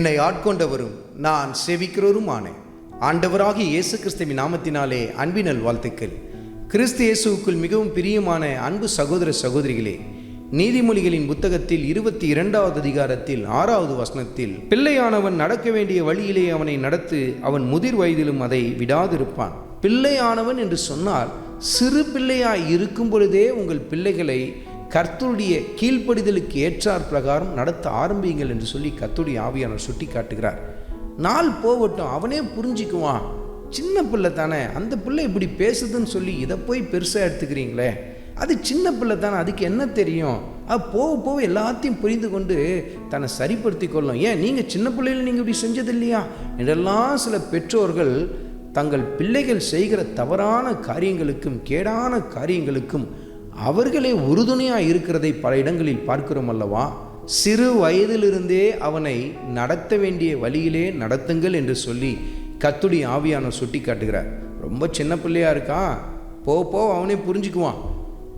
என்னை ஆட்கொண்டவரும் நான் சேவிக்கிறவருமான ஆண்டவராகிய இயேசு கிறிஸ்துவின் நாமத்தினாலே அன்பினல் வாழ்த்துக்கள். கிறிஸ்து இயேசுவுக்குள் மிகவும் பிரியமான அன்பு சகோதர சகோதரிகளே, நீதிமொழிகளின் புத்தகத்தில் 22வது அதிகாரத்தில் 6வது வசனத்தில், பிள்ளையானவன் நடக்க வேண்டிய வழியிலே அவனை நடத்து, அவன் முதிர் வயதிலும் அதை விடாதிருப்பான். பிள்ளையானவன் என்று சொன்னால் சிறு பிள்ளையாய் இருக்கும் பொழுதே உங்கள் பிள்ளைகளை கர்த்தருடைய கீழ்ப்படிதலுக்கு ஏற்றார் பிரகாரம் நடத்த ஆரம்பியுங்கள் என்று சொல்லி கர்த்தருடைய ஆவியானவர் சுட்டி காட்டுகிறார். நாள் போகட்டும், அவனே புரிஞ்சிக்குவான். சின்ன பிள்ளை தானே, அந்த பிள்ளை இப்படி பேசுதுன்னு சொல்லி இதை போய் பெருசாக எடுத்துக்கிறீங்களே, அது சின்ன பிள்ளை தானே, அதுக்கு என்ன தெரியும்? அது போக போக எல்லாத்தையும் புரிந்து கொண்டு தன்னை சரிப்படுத்தி கொள்ளும். ஏன் நீங்கள் சின்ன பிள்ளைகள் நீங்கள் இப்படி செஞ்சது இல்லையா என்றெல்லாம் சில பெற்றோர்கள் தங்கள் பிள்ளைகள் செய்கிற தவறான காரியங்களுக்கும் கேடான காரியங்களுக்கும் அவர்களே உறுதுணையாக இருக்கிறதை பல இடங்களில் பார்க்கிறோம் அல்லவா? சிறு வயதிலிருந்தே அவனை நடத்த வேண்டிய வழியிலே நடத்துங்கள் என்று சொல்லி கர்த்தருடைய ஆவியானவர் சுட்டி காட்டுகிறார். ரொம்ப சின்ன பிள்ளையா இருக்கான், போ அவனே புரிஞ்சுக்குவான்.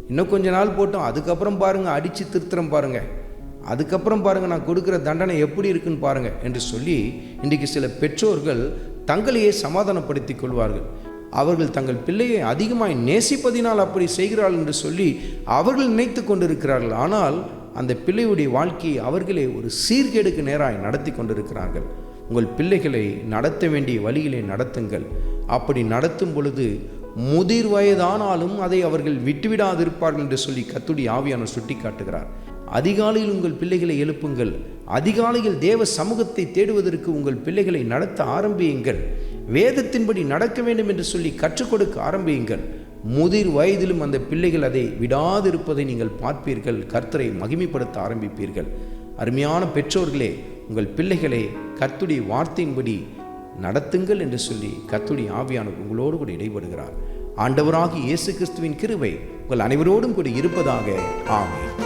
இன்னும் கொஞ்ச நாள் போட்டோம், அதுக்கப்புறம் பாருங்கள் அடித்து திருத்துறம் பாருங்கள், அதுக்கப்புறம் பாருங்கள் நான் கொடுக்குற தண்டனை எப்படி இருக்குன்னு பாருங்கள் என்று சொல்லி இன்றைக்கு சில பெற்றோர்கள் தங்களையே சமாதானப்படுத்தி கொள்வார்கள். அவர்கள் தங்கள் பிள்ளையை அதிகமாய் நேசிப்பதினால் அப்படி செய்கிறார்கள் என்று சொல்லி அவர்கள் நினைத்து கொண்டிருக்கிறார்கள். ஆனால் அந்த பிள்ளையுடைய வாழ்க்கையை அவர்களே ஒரு சீர்கேடுக்கு நேராக நடத்தி கொண்டிருக்கிறார்கள். உங்கள் பிள்ளைகளை நடத்த வேண்டிய வழியிலே நடத்துங்கள். அப்படி நடத்தும் பொழுது முதிர் வயதானாலும் அதை அவர்கள் விட்டுவிடாதிருப்பார்கள் என்று சொல்லி கர்த்தருடைய ஆவியானவர் சுட்டி காட்டுகிறார். அதிகாலையில் உங்கள் பிள்ளைகளை எழுப்புங்கள். அதிகாலையில் தேவ சமூகத்தை தேடுவதற்கு உங்கள் பிள்ளைகளை நடத்த ஆரம்பியுங்கள். வேதத்தின்படி நடக்க வேண்டும் என்று சொல்லி கற்றுக் கொடுக்க ஆரம்பியுங்கள். முதிர் வயதிலும் அந்த பிள்ளைகள் அதை விடாதிருப்பதை நீங்கள் பார்ப்பீர்கள். கர்த்தரை மகிமைப்படுத்த ஆரம்பிப்பீர்கள். அருமையான பெற்றோர்களே, உங்கள் பிள்ளைகளை கர்த்தருடைய வார்த்தையின்படி நடத்துங்கள் என்று சொல்லி கர்த்தருடைய ஆவியானவர் உங்களோடு கூட இடைபடுகிறார். ஆண்டவராகிய இயேசு கிறிஸ்துவின் கிருபை உங்கள் அனைவரோடும் கூட இருப்பதாக. ஆமென்.